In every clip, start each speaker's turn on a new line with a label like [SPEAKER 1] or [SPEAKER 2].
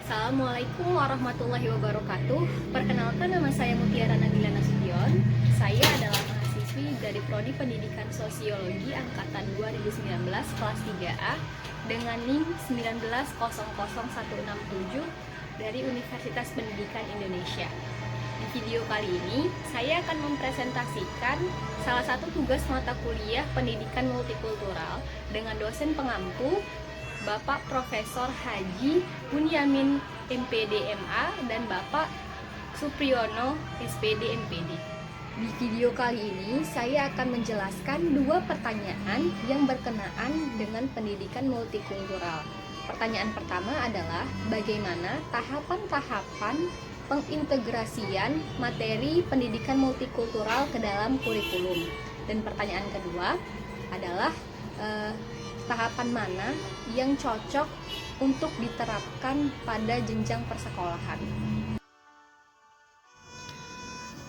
[SPEAKER 1] Assalamualaikum warahmatullahi wabarakatuh. Perkenalkan, nama saya Mutiara Nabila Nasution. Saya adalah mahasiswi dari Prodi Pendidikan Sosiologi angkatan 2019 kelas 3A dengan NIM 1900167 dari Universitas Pendidikan Indonesia. Di video kali ini, saya akan mempresentasikan salah satu tugas mata kuliah Pendidikan Multikultural dengan dosen pengampu Bapak Profesor Haji Bunyamin MPD MA dan Bapak Supriyono SPD MPD. Di video kali ini saya akan menjelaskan dua pertanyaan yang berkenaan dengan pendidikan multikultural. Pertanyaan pertama adalah bagaimana tahapan-tahapan pengintegrasian materi pendidikan multikultural ke dalam kurikulum. Dan pertanyaan kedua adalah tahapan mana yang cocok untuk diterapkan pada jenjang persekolahan.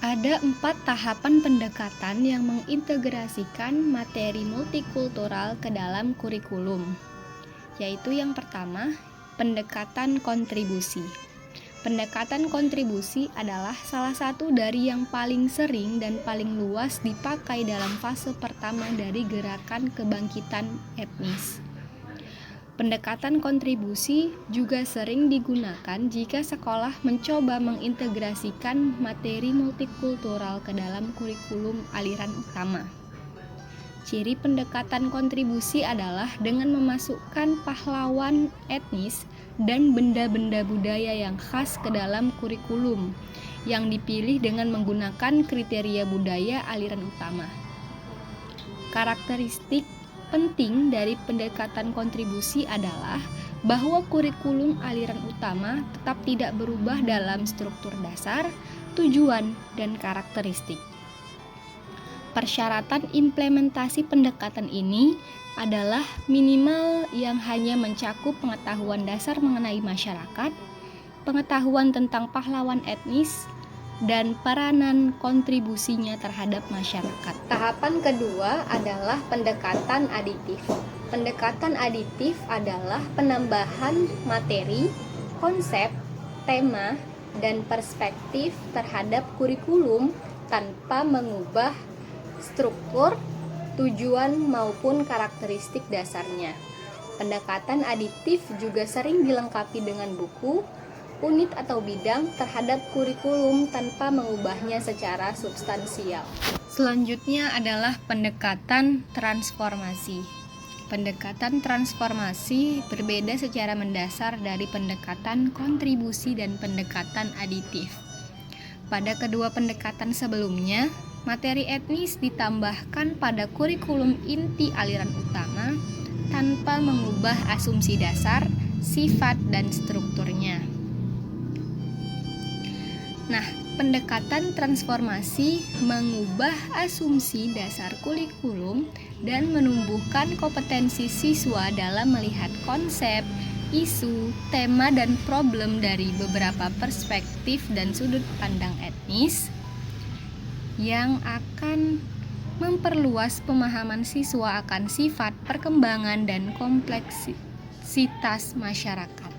[SPEAKER 1] Ada 4 tahapan pendekatan yang mengintegrasikan materi multikultural ke dalam kurikulum, yaitu yang pertama, pendekatan kontribusi. Pendekatan kontribusi adalah salah satu dari yang paling sering dan paling luas dipakai dalam fase pertama dari gerakan kebangkitan etnis. Pendekatan kontribusi juga sering digunakan jika sekolah mencoba mengintegrasikan materi multikultural ke dalam kurikulum aliran utama. Ciri pendekatan kontribusi adalah dengan memasukkan pahlawan etnis dan benda-benda budaya yang khas ke dalam kurikulum yang dipilih dengan menggunakan kriteria budaya aliran utama. Karakteristik penting dari pendekatan kontribusi adalah bahwa kurikulum aliran utama tetap tidak berubah dalam struktur dasar, tujuan, dan karakteristik. Persyaratan implementasi pendekatan ini adalah minimal yang hanya mencakup pengetahuan dasar mengenai masyarakat, pengetahuan tentang pahlawan etnis, dan peranan kontribusinya terhadap masyarakat. Tahapan kedua adalah pendekatan aditif. Pendekatan aditif adalah penambahan materi, konsep, tema, dan perspektif terhadap kurikulum tanpa mengubah struktur, tujuan maupun karakteristik dasarnya. Pendekatan aditif juga sering dilengkapi dengan buku, unit atau bidang terhadap kurikulum tanpa mengubahnya secara substansial. Selanjutnya adalah pendekatan transformasi. Pendekatan transformasi berbeda secara mendasar dari pendekatan kontribusi dan pendekatan aditif. Pada kedua pendekatan sebelumnya, materi etnis ditambahkan pada kurikulum inti aliran utama tanpa mengubah asumsi dasar, sifat, dan strukturnya. Nah, pendekatan transformasi mengubah asumsi dasar kurikulum dan menumbuhkan kompetensi siswa dalam melihat konsep, isu, tema, dan problem dari beberapa perspektif dan sudut pandang etnis yang akan memperluas pemahaman siswa akan sifat, perkembangan, dan kompleksitas masyarakat.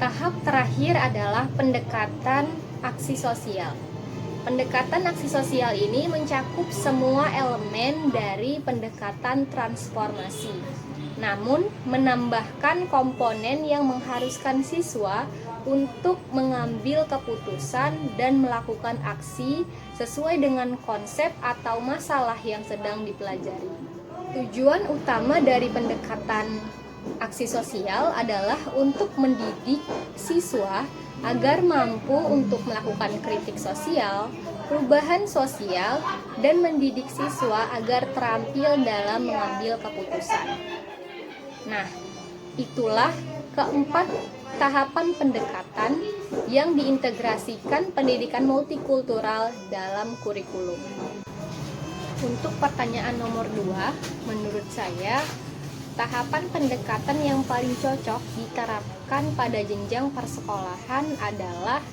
[SPEAKER 1] Tahap terakhir adalah pendekatan aksi sosial. Pendekatan aksi sosial ini mencakup semua elemen dari pendekatan transformasi, namun menambahkan komponen yang mengharuskan siswa untuk mengambil keputusan dan melakukan aksi sesuai dengan konsep atau masalah yang sedang dipelajari. Tujuan utama dari pendekatan aksi sosial adalah untuk mendidik siswa agar mampu untuk melakukan kritik sosial, perubahan sosial, dan mendidik siswa agar terampil dalam mengambil keputusan. Nah, itulah keempat tahapan pendekatan yang diintegrasikan pendidikan multikultural dalam kurikulum. Untuk pertanyaan nomor 2, menurut saya tahapan pendekatan yang paling cocok diterapkan pada jenjang persekolahan adalah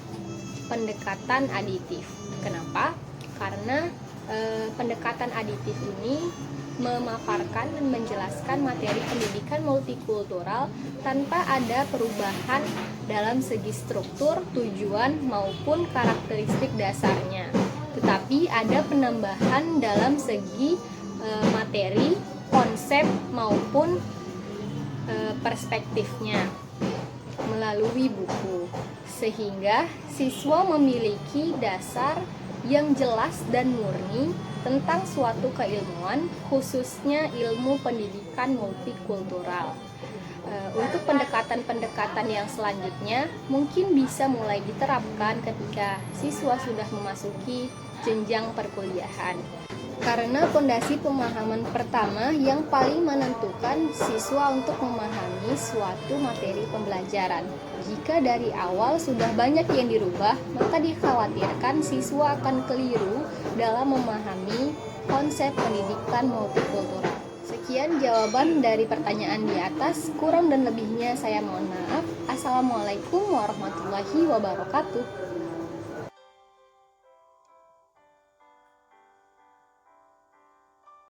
[SPEAKER 1] pendekatan aditif. Kenapa? Karena pendekatan aditif ini memaparkan dan menjelaskan materi pendidikan multikultural tanpa ada perubahan dalam segi struktur, tujuan, maupun karakteristik dasarnya. Tetapi ada penambahan dalam segi materi, konsep, maupun perspektifnya melalui buku, sehingga siswa memiliki dasar yang jelas dan murni tentang suatu keilmuan, khususnya ilmu pendidikan multikultural. Untuk pendekatan-pendekatan yang selanjutnya mungkin bisa mulai diterapkan ketika siswa sudah memasuki jenjang perkuliahan. Karena fondasi pemahaman pertama yang paling menentukan siswa untuk memahami suatu materi pembelajaran. Jika dari awal sudah banyak yang dirubah, maka dikhawatirkan siswa akan keliru dalam memahami konsep pendidikan multikultural. Sekian jawaban dari pertanyaan di atas, kurang dan lebihnya saya mohon maaf. Assalamualaikum warahmatullahi wabarakatuh.